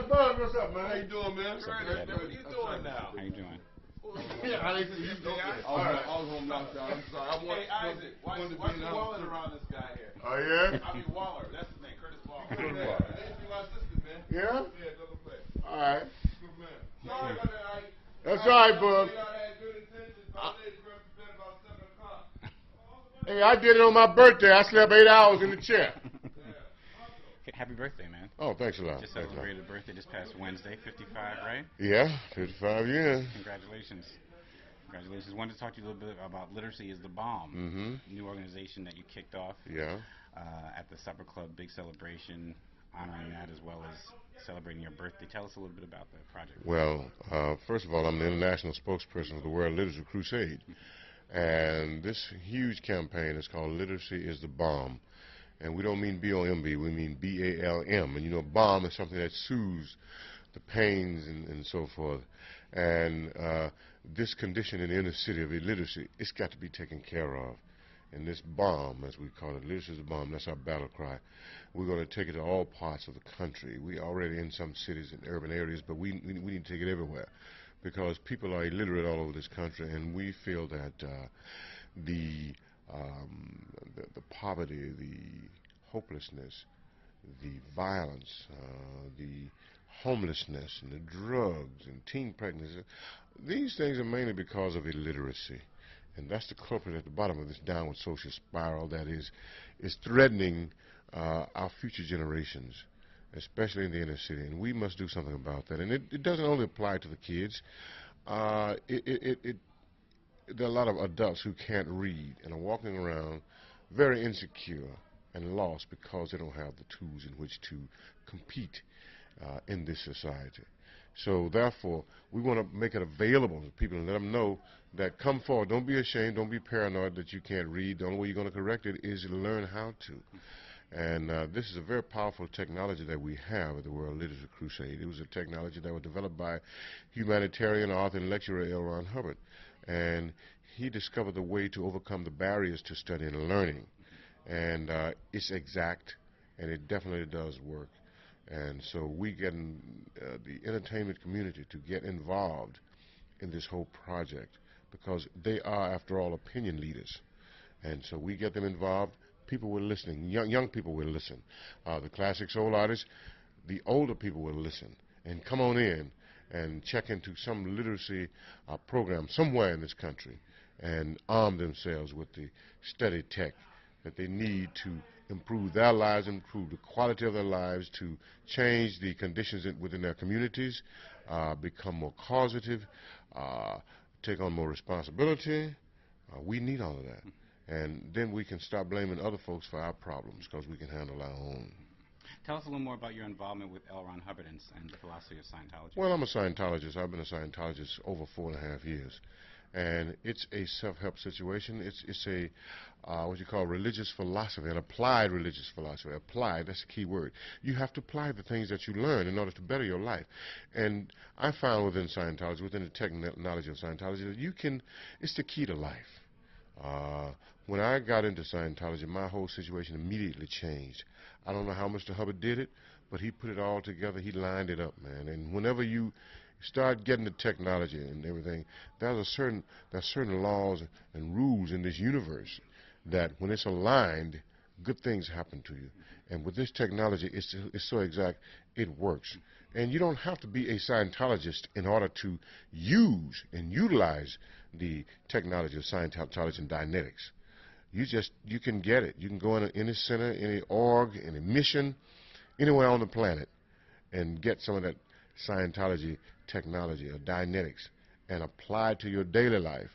Buzz, what's up, man? How you doing, man? What's up, What are Daddy? you doing now? How you doing? Yeah, I didn't see you. I was home last time. I'm sorry. Hey, Isaac, watch the wallet around this guy here. Oh, yeah? I mean, Waller. That's his name, Curtis Waller. Good Yeah, Waller. my sister, man. Yeah? Yeah, go play. All right. Good man. Sorry about that, Ike. That's all right, Buzz. Y'all had good intentions, but I laid the rest of bed about 7 o'clock. Hey, I did it on my birthday. I slept 8 hours in the chair. Happy birthday, man. Oh, thanks a lot. Just celebrated a birthday this past Wednesday, 55, right? Yeah, 55 years. Congratulations. Congratulations. Wanted to talk to you a little bit about Literacy is the Bomb, new organization that you kicked off at the Supper Club, big celebration, honoring that as well as celebrating your birthday. Tell us a little bit about the project. Well, first of all, I'm the international spokesperson for the World Literacy Crusade. And this huge campaign is called Literacy is the Bomb. And we don't mean B-O-M-B, we mean B-A-L-M. And you know, bomb is something that soothes the pains and so forth. And this condition in the inner city of illiteracy, it's got to be taken care of. And this bomb, as we call it, literacy is the bomb, that's our battle cry. We're going to take it to all parts of the country. We're already in some cities and urban areas, but we need to take it everywhere. Because people are illiterate all over this country, and we feel that the poverty, the hopelessness, the violence, the homelessness, and the drugs, and teen pregnancy, these things are mainly because of illiteracy. And that's the culprit at the bottom of this downward social spiral that is threatening our future generations, especially in the inner city. And we must do something about that. And it doesn't only apply to the kids. There are a lot of adults who can't read and are walking around very insecure and lost because they don't have the tools in which to compete in this society. So therefore, we want to make it available to people and let them know that come forward. Don't be ashamed. Don't be paranoid that you can't read. The only way you're going to correct it is to learn how to. And this is a very powerful technology that we have at the World Literacy Crusade. It was a technology that was developed by humanitarian author and lecturer L. Ron Hubbard. And he discovered the way to overcome the barriers to study and learning. And it's exact, and it definitely does work. And so we get the entertainment community to get involved in this whole project because they are, after all, opinion leaders. And so we get them involved. People were listening. Young people will listen. The classic soul artists, the older people will listen and come on in and check into some literacy program somewhere in this country and arm themselves with the study tech that they need to improve their lives, improve the quality of their lives, to change the conditions within their communities, become more causative, take on more responsibility. We need all of that. And then we can stop blaming other folks for our problems because we can handle our own. Tell us a little more about your involvement with L. Ron Hubbard and the philosophy of Scientology. Well, I'm a Scientologist. I've been a Scientologist over 4.5 years. And it's a self-help situation. It's a what you call religious philosophy, an applied religious philosophy. Applied, that's the key word. You have to apply the things that you learn in order to better your life. And I found within Scientology, within the technology of Scientology, that you can, it's the key to life. When I got into Scientology, my whole situation immediately changed. I don't know how Mr. Hubbard did it, but he put it all together. He lined it up, man. And whenever you start getting the technology and everything, there's certain laws and rules in this universe that when it's aligned, good things happen to you. And with this technology, it's so exact, it works. And you don't have to be a Scientologist in order to use and utilize the technology of Scientology and Dianetics. You can get it. You can go in any center, any org, any mission, anywhere on the planet and get some of that Scientology technology or Dianetics and apply it to your daily life,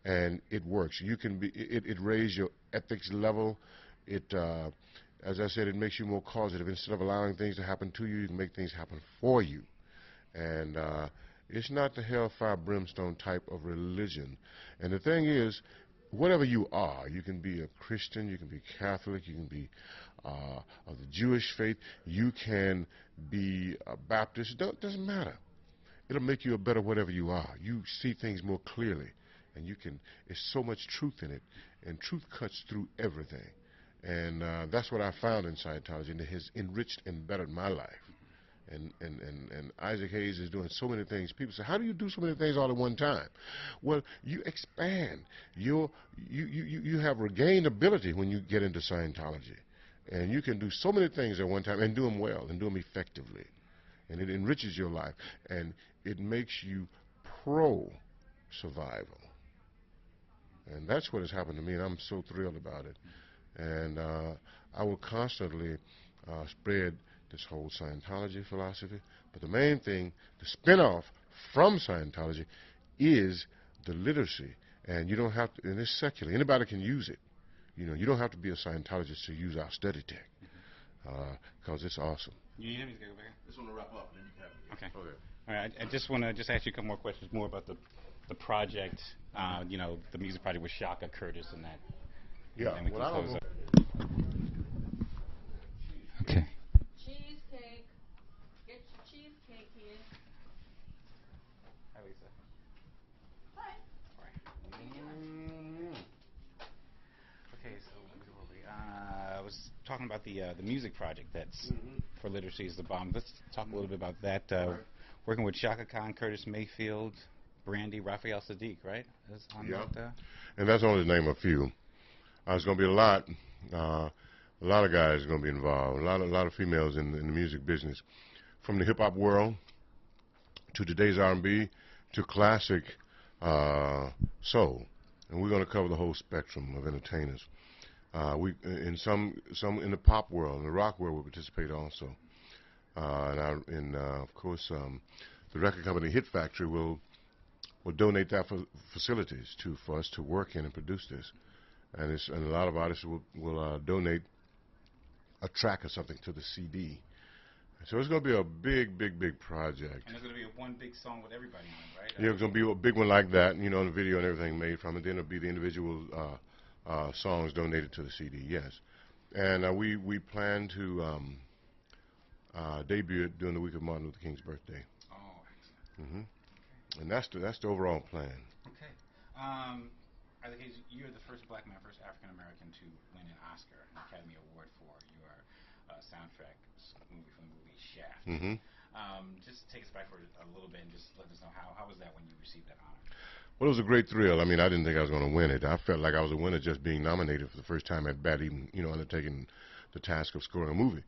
and it works. You can be it raises your ethics level. It as I said, it makes you more causative. Instead of allowing things to happen to you, you can make things happen for you. And it's not the hellfire brimstone type of religion. And the thing is, whatever you are, you can be a Christian, you can be Catholic, you can be of the Jewish faith, you can be a Baptist. It doesn't matter. It'll make you a better whatever you are. You see things more clearly, and you can. There's so much truth in it, and truth cuts through everything. And that's what I found in Scientology, and it has enriched and bettered my life. and Isaac Hayes is doing so many things. People say, how do you do so many things all at one time? Well, you expand. You have regained ability when you get into Scientology. And you can do so many things at one time and do them well and do them effectively. And it enriches your life. And it makes you pro-survival. And that's what has happened to me, and I'm so thrilled about it. And I will constantly spread this whole Scientology philosophy. But the main thing, the spin-off from Scientology is the literacy. And you don't have to, and it's secular. Anybody can use it. You know, you don't have to be a Scientologist to use our study tech, because it's awesome. You need me to go back? Just want to wrap up, and then you can have it. Okay. All right. I just want to ask you a couple more questions more about the project, you know, the music project with Shaka Curtis and that. Yeah. And we Well, I can don't close know. up. Okay. Cheesecake. Get your cheesecake here. Hi, Lisa. Hi. Okay, so I was talking about the music project that's for Literacy is the Bomb. Let's talk a little bit about that. Working with Shaka Khan, Curtis Mayfield, Brandy, Raphael Sadiq, right? Is on that, and that's only to name a few. There's going to be a lot of guys going to be involved. A lot of females in the music business, from the hip hop world to today's R&B to classic soul, and we're going to cover the whole spectrum of entertainers. We in some in the pop world, in the rock world, we participate also, and of course the record company Hit Factory will donate that for facilities for us to work in and produce this, and a lot of artists will donate a track or something to the CD. So it's going to be a big project. And there's going to be one big song with everybody on it, right? Yeah, it's going to be a big one like that, you know, the video and everything made from it. Then it'll be the individual songs donated to the CD, yes. And we plan to debut it during the week of Martin Luther King's birthday. Oh, excellent. And that's the overall plan. Okay. I think you're the first black man, first African American to win an Oscar, an Academy Award for your soundtrack movie from the movie Shaft. Just take us back for a little bit and just let us know how was that when you received that honor? Well, it was a great thrill. I mean, I didn't think I was going to win it. I felt like I was a winner just being nominated for the first time at bat, even, you know, undertaking the task of scoring a movie.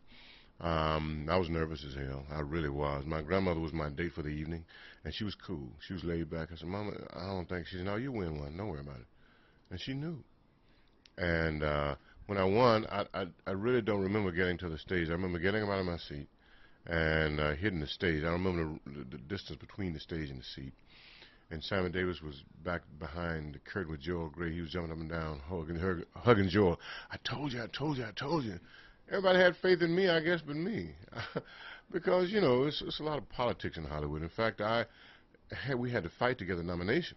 I was nervous as hell. I really was. My grandmother was my date for the evening, and she was cool. She was laid back. I said, Mama, I don't think. She said, no, you win one. Don't worry about it. And she knew. And when I won, I really don't remember getting to the stage. I remember getting out of my seat and hitting the stage. I remember the distance between the stage and the seat. And Simon Davis was back behind the curtain with Joel Grey. He was jumping up and down, hugging Joel. I told you, I told you, I told you. Everybody had faith in me, I guess, but me. Because, you know, it's a lot of politics in Hollywood. In fact, we had to fight to get the nomination.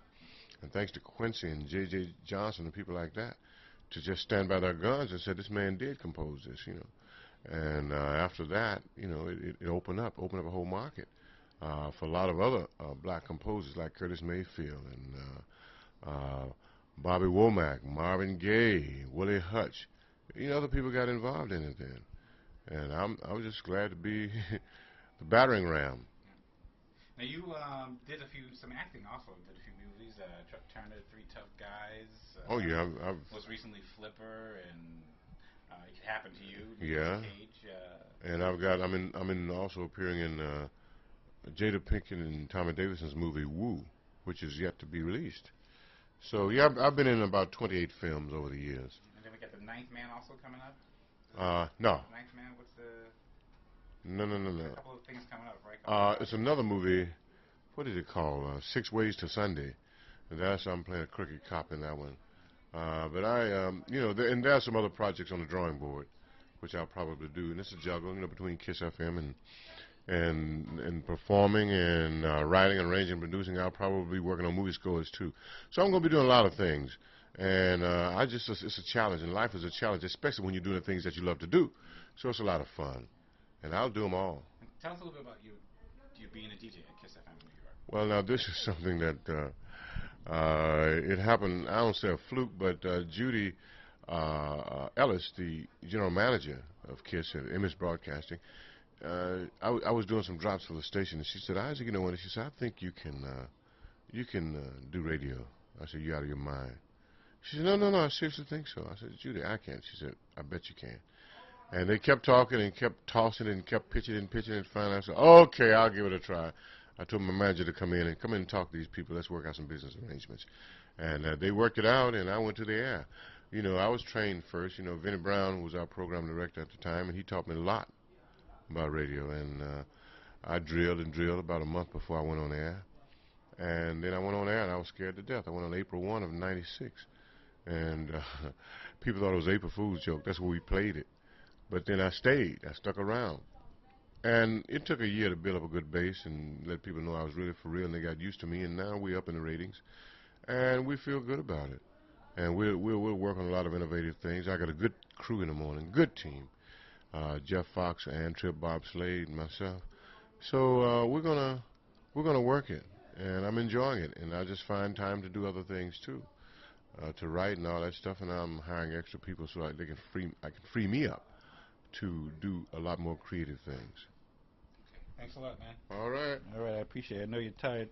And thanks to Quincy and J.J. Johnson and people like that, to just stand by their guns and said, this man did compose this, you know. And after that, you know, it opened up a whole market for a lot of other black composers like Curtis Mayfield and Bobby Womack, Marvin Gaye, Willie Hutch. You know, other people got involved in it then. And I was just glad to be the battering ram. Now, you did some acting also. Did a few movies, Chuck Turner, Three Tough Guys. Oh, yeah. I've was recently Flipper, and It Could Happen to You. Yeah. Cage, and I'm in also appearing in Jada Pinkett and Tommy Davidson's movie Woo, which is yet to be released. So, yeah, I've been in about 28 films over the years. And then we got The Ninth Man also coming up? No. Ninth Man, what's the... No. A couple of things coming up, right? It's another movie. What is it called? 6 Ways to Sunday. And I'm playing a crooked cop in that one. But you know, and there are some other projects on the drawing board, which I'll probably do. And it's a juggle, you know, between Kiss FM and performing and writing and arranging and producing. I'll probably be working on movie scores too. So I'm going to be doing a lot of things. And it's a challenge, and life is a challenge, especially when you're doing the things that you love to do. So it's a lot of fun. And I'll do them all. Tell us a little bit about you being a DJ at Kiss FM in New York. Well, now, this is something that it happened, I don't say a fluke, but Judy Ellis, the general manager of Kiss at MS Broadcasting, I was doing some drops for the station, and she said, Isaac, you know what? She said, I think you can do radio. I said, you out of your mind. She said, no, I seriously think so. I said, Judy, I can't. She said, I bet you can. And they kept talking and kept tossing and kept pitching and pitching, and finally I said, okay, I'll give it a try. I told my manager to come in and talk to these people. Let's work out some business arrangements. And they worked it out, and I went to the air. You know, I was trained first. You know, Vinnie Brown was our program director at the time, and he taught me a lot about radio. And I drilled and drilled about a month before I went on air. And then I went on air, and I was scared to death. I went on April 1 of '96. And people thought it was April Fool's joke. That's where we played it. But then I stayed. I stuck around. And it took a year to build up a good base and let people know I was really for real, and they got used to me. And now we're up in the ratings, and we feel good about it. And we'll work on a lot of innovative things. I got a good crew in the morning, good team. Jeff Fox, Ann Tripp, Bob Slade, and myself. So we're gonna work it, and I'm enjoying it. And I just find time to do other things too, to write and all that stuff. And I'm hiring extra people so I can free me up to do a lot more creative things. Thanks a lot, man. All right. All right, I appreciate it. I know you're tired.